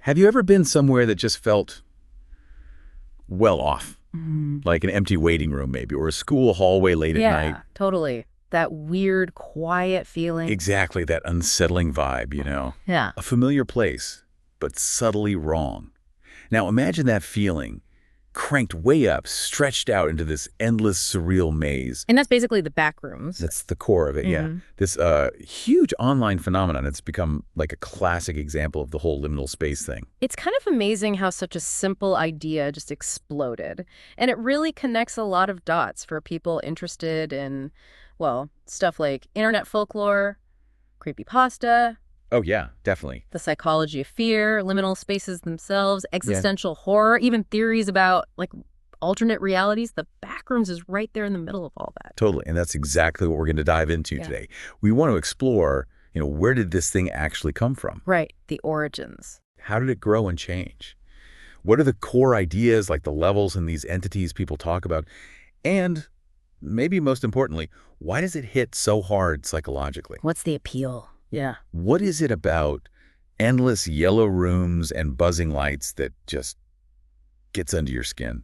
Have you ever been somewhere that just felt well off? Like an empty waiting room maybe, or a school hallway late at night? Yeah, totally. That weird, quiet feeling. Exactly, that unsettling vibe, Yeah. A familiar place, but subtly wrong. Now imagine that feeling, cranked way up, stretched out into this endless, surreal maze. And that's basically the Backrooms. That's the core of it, yeah. This huge online phenomenon. It's become like a classic example of the whole liminal space thing. It's kind of amazing how such a simple idea just exploded. And it really connects a lot of dots for people interested in, well, stuff like internet folklore, creepypasta, Oh, yeah, definitely. the psychology of fear, liminal spaces themselves, existential horror, even theories about, like, alternate realities. The Backrooms is right there in the middle of all that. Totally, and that's exactly what we're going to dive into today. We want to explore, where did this thing actually come from? Right, the origins. How did it grow and change? What are the core ideas, like the levels and these entities people talk about? And maybe most importantly, why does it hit so hard psychologically? What's the appeal? Yeah. What is it about endless yellow rooms and buzzing lights that just gets under your skin?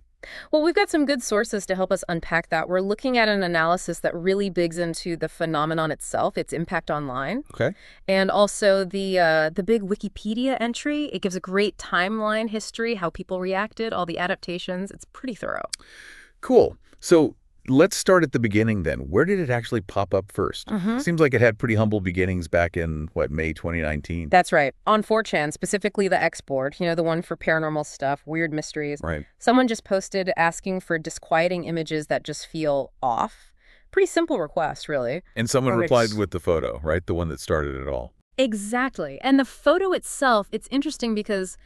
Well, we've got some good sources to help us unpack that. We're looking at an analysis that really digs into the phenomenon itself, its impact online, Okay. and also the big Wikipedia entry. It gives a great timeline history, how people reacted, all the adaptations. It's pretty thorough. Cool. So let's start at the beginning then. Where did it actually pop up first? Seems like it had pretty humble beginnings back in, May 2019. That's right. On 4chan, specifically the X board, the one for paranormal stuff, weird mysteries. Right. Someone just posted asking for disquieting images that just feel off. Pretty simple request, really. And someone Or replied it's- with the photo, right? The one that started it all. Exactly. And the photo itself, it's interesting because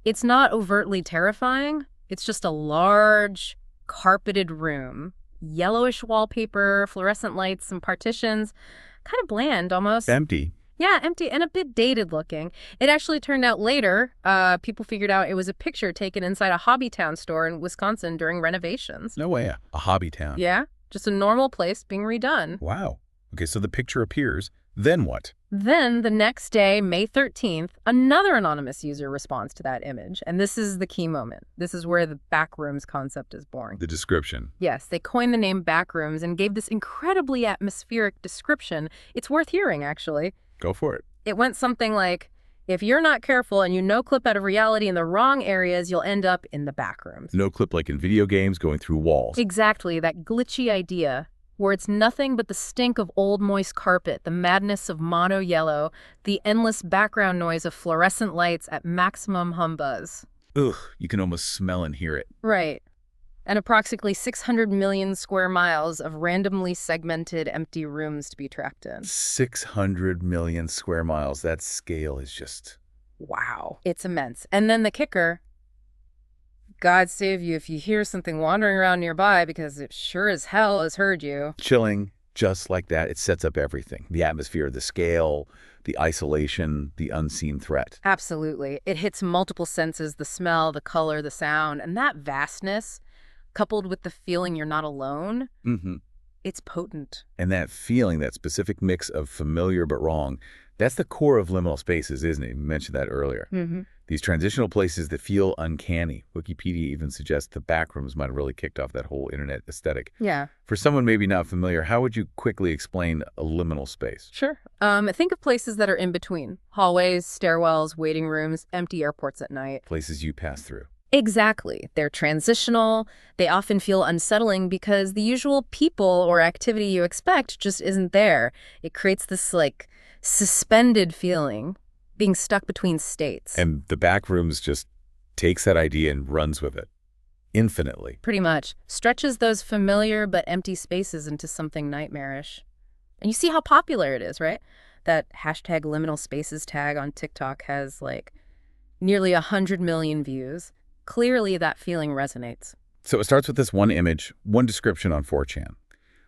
it's not overtly terrifying. It's just a large, carpeted room, yellowish wallpaper, fluorescent lights, some partitions, kind of bland almost. Empty. Yeah, empty and a bit dated looking. It actually turned out later, people figured out it was a picture taken inside a Hobbytown store in Wisconsin during renovations. No way. A hobby town. Yeah, just a normal place being redone. Wow. Okay, so the picture appears. Then what? Then, the next day, May 13th, another anonymous user responds to that image. And this is the key moment. This is where the Backrooms concept is born. The description. Yes, they coined the name Backrooms and gave this incredibly atmospheric description. It's worth hearing, actually. Go for it. It went something like, if you're not careful and you no-clip out of reality in the wrong areas, you'll end up in the Backrooms. No clip like in video games going through walls. Exactly, that glitchy idea where it's nothing but the stink of old moist carpet, the madness of mono yellow, the endless background noise of fluorescent lights at maximum humbuzz. Ugh, you can almost smell and hear it. Right. And approximately 600 million square miles of randomly segmented empty rooms to be trapped in. 600 million square miles. That scale is just... Wow. It's immense. And then the kicker, God save you if you hear something wandering around nearby, because it sure as hell has heard you. chilling, just like that. It sets up everything. The atmosphere, the scale, the isolation, the unseen threat. Absolutely. It hits multiple senses, the smell, the color, the sound, and that vastness, coupled with the feeling you're not alone, it's potent. And that feeling, that specific mix of familiar but wrong, that's the core of liminal spaces, isn't it? You mentioned that earlier. These transitional places that feel uncanny. Wikipedia even suggests the Backrooms might have really kicked off that whole internet aesthetic. Yeah. For someone maybe not familiar, how would you quickly explain a liminal space? Sure. Think of places that are in between. Hallways, stairwells, waiting rooms, empty airports at night. Places you pass through. Exactly. They're transitional. They often feel unsettling because the usual people or activity you expect just isn't there. It creates this, suspended feeling, being stuck between states. And the Backrooms just takes that idea and runs with it infinitely. Pretty much. Stretches those familiar but empty spaces into something nightmarish. And you see how popular it is, right? That hashtag liminal spaces tag on TikTok has, nearly 100 million views. Clearly, that feeling resonates. So it starts with this one image, one description on 4chan.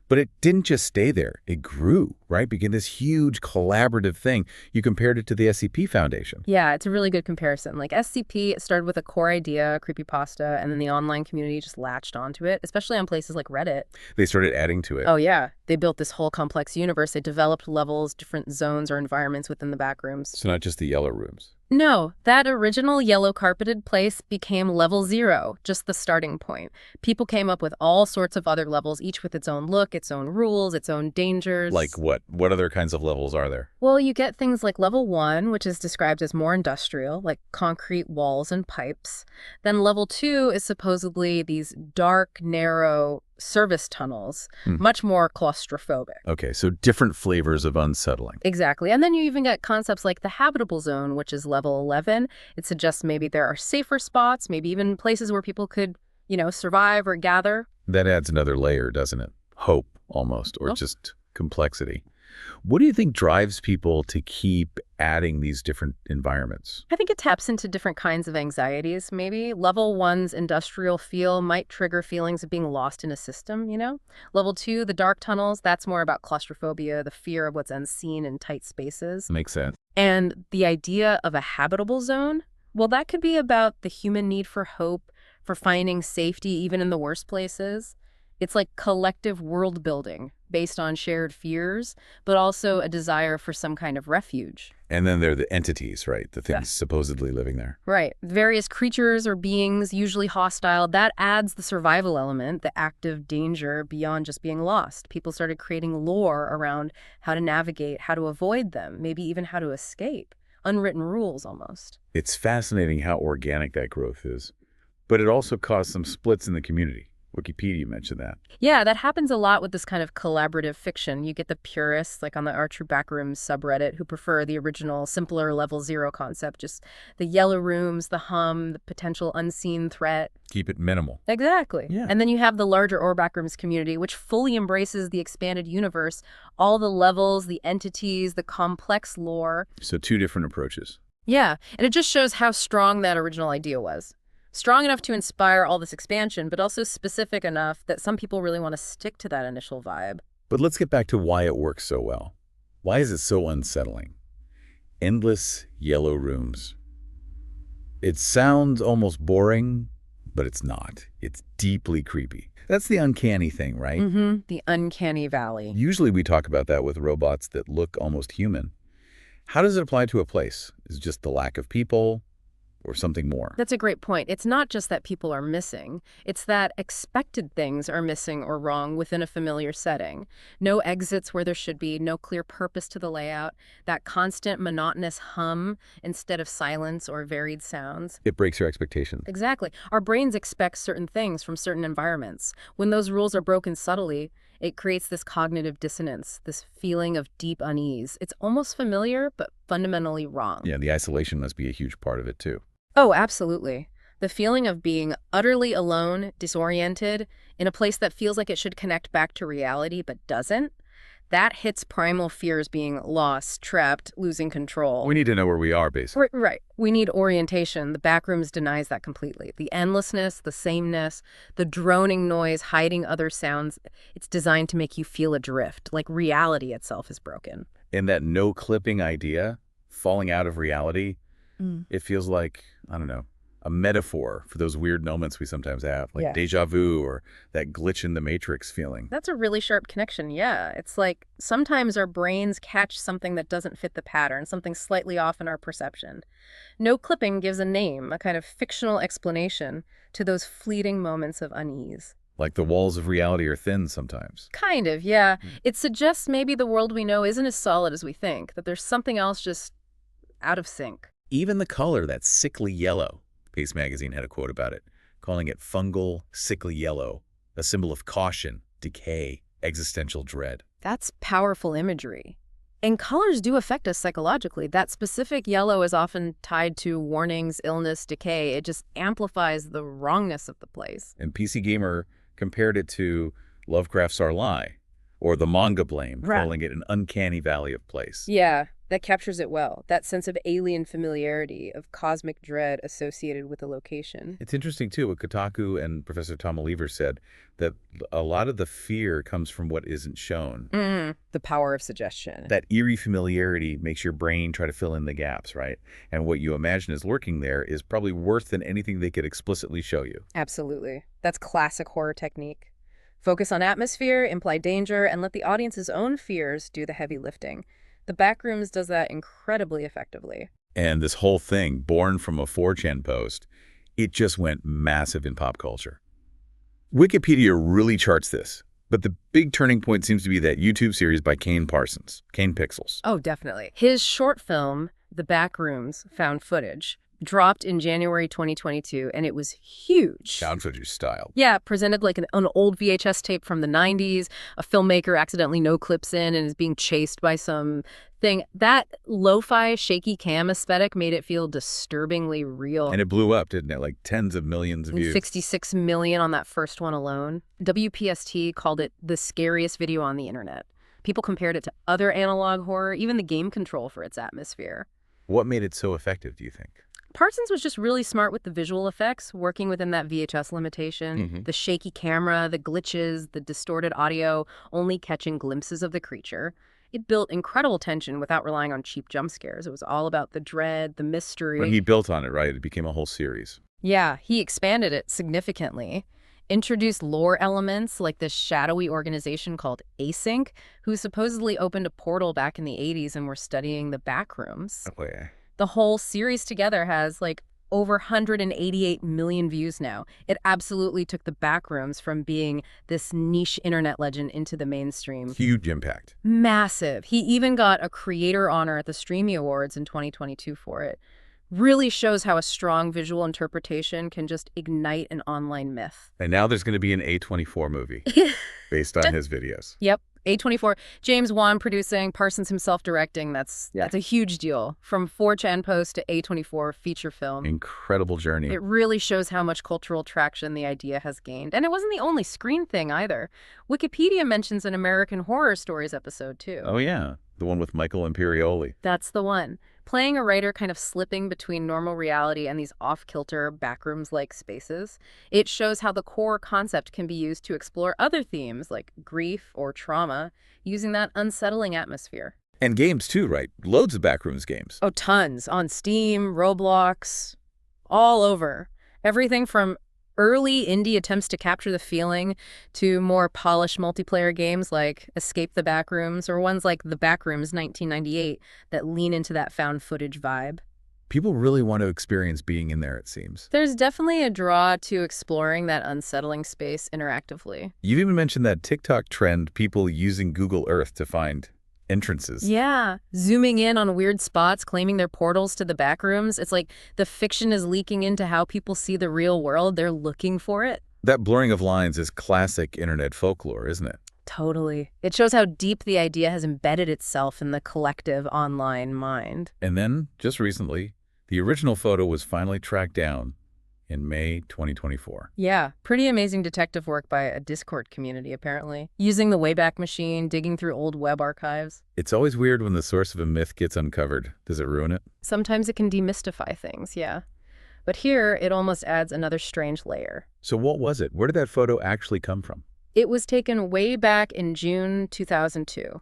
But it didn't just stay there. It grew, right? Became this huge collaborative thing. You compared it to the SCP Foundation. Yeah, it's a really good comparison. SCP started with a core idea, creepypasta, and then the online community just latched onto it, especially on places like Reddit. They started adding to it. Oh, yeah. They built this whole complex universe. They developed levels, different zones or environments within the Backrooms. So not just the yellow rooms. No, that original yellow carpeted place became level 0, just the starting point. People came up with all sorts of other levels, each with its own look, its own rules, its own Like dangers. what? What other kinds of levels are there? Well, you get things like level 1, which is described as more industrial, like concrete walls and pipes. Then level 2 is supposedly these dark, narrow service tunnels, Hmm. much more claustrophobic. Okay, so different flavors of unsettling. Exactly. And then you even get concepts like the habitable zone, which is level 11. It suggests maybe there are safer spots, maybe even places where people could, survive or gather. That adds another layer, doesn't it? Hope, almost, or Oh. just complexity. What do you think drives people to keep adding these different environments? I think it taps into different kinds of anxieties, maybe. Level 1's industrial feel might trigger feelings of being lost in a system. Level 2, the dark tunnels, that's more about claustrophobia, the fear of what's unseen in tight spaces. Makes sense. And the idea of a habitable zone, well, that could be about the human need for hope, for finding safety even in the worst places. It's like collective world building based on shared fears, but also a desire for some kind of refuge. And then there are the entities, right? The things Yes. supposedly living there. Right. Various creatures or beings, usually hostile, that adds the survival element, the active danger beyond just being lost. People started creating lore around how to navigate, how to avoid them, maybe even how to escape. Unwritten rules almost. It's fascinating how organic that growth is. But it also caused some splits in the community. Wikipedia mentioned that. Yeah, that happens a lot with this kind of collaborative fiction. You get the purists, like on the Our True Backrooms subreddit, who prefer the original, simpler level 0 concept, just the yellow rooms, the hum, the potential unseen threat. Keep it minimal. Exactly. Yeah. And then you have the larger Or Backrooms community, which fully embraces the expanded universe, all the levels, the entities, the complex lore. So two different approaches. Yeah, and it just shows how strong that original idea was. Strong enough to inspire all this expansion, but also specific enough that some people really want to stick to that initial vibe. But let's get back to why it works so well. Why is it so unsettling? Endless yellow rooms. It sounds almost boring, but it's not. It's deeply creepy. That's the uncanny thing, right? Mm-hmm. The uncanny valley. Usually we talk about that with robots that look almost human. How does it apply to a place? Is it just the lack of people or something more? That's a great point. It's not just that people are missing. It's that expected things are missing or wrong within a familiar setting. No exits where there should be, no clear purpose to the layout, that constant monotonous hum instead of silence or varied sounds. It breaks your expectations. Exactly. Our brains expect certain things from certain environments. When those rules are broken subtly, it creates this cognitive dissonance, this feeling of deep unease. It's almost familiar, but fundamentally wrong. Yeah, the isolation must be a huge part of it too. Oh, absolutely. The feeling of being utterly alone, disoriented, in a place that feels like it should connect back to reality but doesn't, that hits primal fears being lost, trapped, losing control. We need to know where we are, basically. Right. We need orientation. The Backrooms denies that completely. The endlessness, the sameness, the droning noise, hiding other sounds, it's designed to make you feel adrift, like reality itself is broken. And that no clipping idea, falling out of reality, it feels like, I don't know, a metaphor for those weird moments we sometimes have, like Yeah. deja vu or that glitch in the matrix feeling. That's a really sharp connection, yeah. It's like sometimes our brains catch something that doesn't fit the pattern, something slightly off in our perception. No clipping gives a name, a kind of fictional explanation to those fleeting moments of unease. Like the walls of reality are thin sometimes. Kind of, yeah. It suggests maybe the world we know isn't as solid as we think, that there's something else just out of sync. Even the color, that sickly yellow. Pace Magazine had a quote about it, calling it fungal, sickly yellow, a symbol of caution, decay, existential dread. That's powerful imagery. And colors do affect us psychologically. That specific yellow is often tied to warnings, illness, decay. It just amplifies the wrongness of the place. And PC Gamer compared it to Lovecraft's Sarlai, or the manga Blame, Right. calling it an uncanny valley of place. Yeah, that captures it well. That sense of alien familiarity, of cosmic dread associated with a location. It's interesting, too, what Kotaku and Professor Tom Oliver said, that a lot of the fear comes from what isn't shown. The power of suggestion. That eerie familiarity makes your brain try to fill in the gaps, right? And what you imagine is lurking there is probably worse than anything they could explicitly show you. Absolutely. That's classic horror technique. Focus on atmosphere, imply danger, and let the audience's own fears do the heavy lifting. The Backrooms does that incredibly effectively. And this whole thing, born from a 4chan post, it just went massive in pop culture. Wikipedia really charts this, but the big turning point seems to be that YouTube series by Kane Parsons, Kane Pixels. Oh, definitely. His short film, The Backrooms, found footage, dropped in January 2022, and it was huge. Found footage style. Yeah, presented like an old VHS tape from the 90s. A filmmaker accidentally no-clips in and is being chased by some thing. That lo-fi, shaky cam aesthetic made it feel disturbingly real. And it blew up, didn't it? Like tens of millions of views. 66 million on that first one alone. WPST called it the scariest video on the internet. People compared it to other analog horror, even the game control for its atmosphere. What made it so effective, do you think? Parsons was just really smart with the visual effects, working within that VHS limitation. The shaky camera, the glitches, the distorted audio, only catching glimpses of the creature. It built incredible tension without relying on cheap jump scares. It was all about the dread, the mystery. But he built on it, right? It became a whole series. Yeah, he expanded it significantly. Introduced lore elements like this shadowy organization called Async, who supposedly opened a portal back in the 80s and were studying the Backrooms. Oh, yeah. The whole series together has like over 188 million views now. It absolutely took the Backrooms from being this niche internet legend into the mainstream. Huge impact. Massive. He even got a creator honor at the Streamy Awards in 2022 for it. Really shows how a strong visual interpretation can just ignite an online myth. And now there's going to be an A24 movie based on his videos. Yep. A24, James Wan producing, Parsons himself directing. That's a huge deal. From 4chan post to A24 feature film. Incredible journey. It really shows how much cultural traction the idea has gained. And it wasn't the only screen thing either. Wikipedia mentions an American Horror Stories episode too. Oh, yeah. The one with Michael Imperioli. That's the one. Playing a writer kind of slipping between normal reality and these off-kilter backrooms-like spaces, it shows how the core concept can be used to explore other themes like grief or trauma using that unsettling atmosphere. And games too, right? Loads of Backrooms games. Oh, tons. On Steam, Roblox, all over. Everything from early indie attempts to capture the feeling to more polished multiplayer games like Escape the Backrooms or ones like The Backrooms 1998 that lean into that found footage vibe. People really want to experience being in there, it seems. There's definitely a draw to exploring that unsettling space interactively. You've even mentioned that TikTok trend, people using Google Earth to find entrances. Yeah, zooming in on weird spots, claiming they're portals to the Backrooms. It's like the fiction is leaking into how people see the real world. They're looking for it. That blurring of lines is classic internet folklore, isn't it? Totally. It shows how deep the idea has embedded itself in the collective online mind. And then, just recently, the original photo was finally tracked down in May 2024. Yeah, pretty amazing detective work by a Discord community, apparently. Using the Wayback Machine, digging through old web archives. It's always weird when the source of a myth gets uncovered. Does it ruin it? Sometimes it can demystify things, yeah. But here, it almost adds another strange layer. So what was it? Where did that photo actually come from? It was taken way back in June 2002.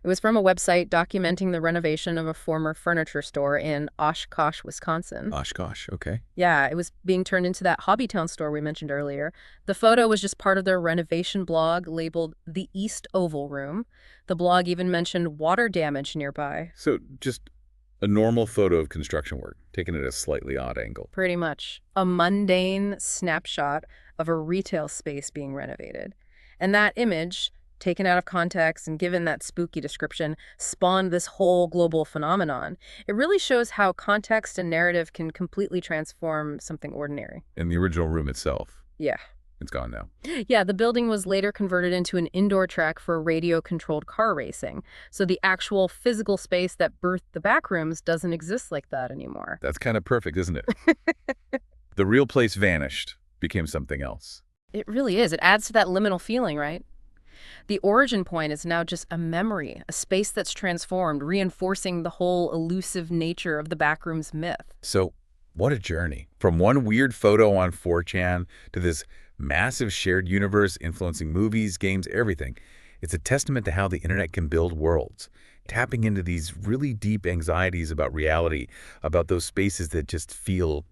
It was from a website documenting the renovation of a former furniture store in Oshkosh, Wisconsin. Oshkosh, okay. Yeah, it was being turned into that Hobbytown store we mentioned earlier. The photo was just part of their renovation blog labeled The East Oval Room. The blog even mentioned water damage nearby. So just a normal photo of construction work, taken at a slightly odd angle. Pretty much. A mundane snapshot of a retail space being renovated. And that image, taken out of context and given that spooky description, spawned this whole global phenomenon. It really shows how context and narrative can completely transform something ordinary. And the original room itself, Yeah. it's gone now. Yeah, the building was later converted into an indoor track for radio-controlled car racing. So the actual physical space that birthed the Backrooms doesn't exist like that anymore. That's kind of perfect, isn't it? The real place vanished, became something else. It really is. It adds to that liminal feeling, right? The origin point is now just a memory, a space that's transformed, reinforcing the whole elusive nature of the Backrooms myth. So, what a journey. From one weird photo on 4chan to this massive shared universe influencing movies, games, everything. It's a testament to how the internet can build worlds, tapping into these really deep anxieties about reality, about those spaces that just feel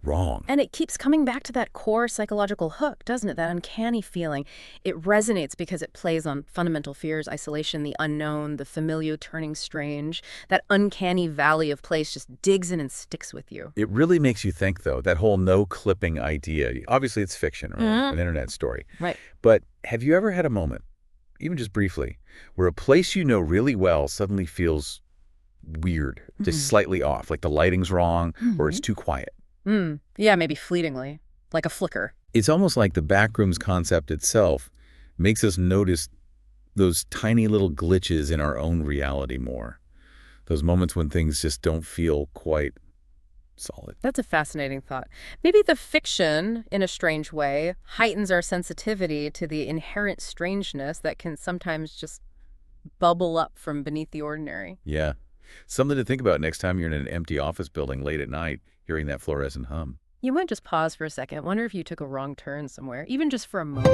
wrong. And it keeps coming back to that core psychological hook, doesn't it? That uncanny feeling. It resonates because it plays on fundamental fears, isolation, the unknown, the familiar turning strange. That uncanny valley of place just digs in and sticks with you. It really makes you think, though, that whole no-clipping idea. Obviously, it's fiction or an internet story. Right. But have you ever had a moment, even just briefly, where a place you know really well suddenly feels weird, just slightly off, like the lighting's wrong or it's too quiet? Yeah, maybe fleetingly, like a flicker. It's almost like the Backrooms concept itself makes us notice those tiny little glitches in our own reality more. Those moments when things just don't feel quite solid. That's a fascinating thought. Maybe the fiction, in a strange way, heightens our sensitivity to the inherent strangeness that can sometimes just bubble up from beneath the ordinary. Yeah. Something to think about next time you're in an empty office building late at night, hearing that fluorescent hum. You might just pause for a second, wonder if you took a wrong turn somewhere, even just for a moment.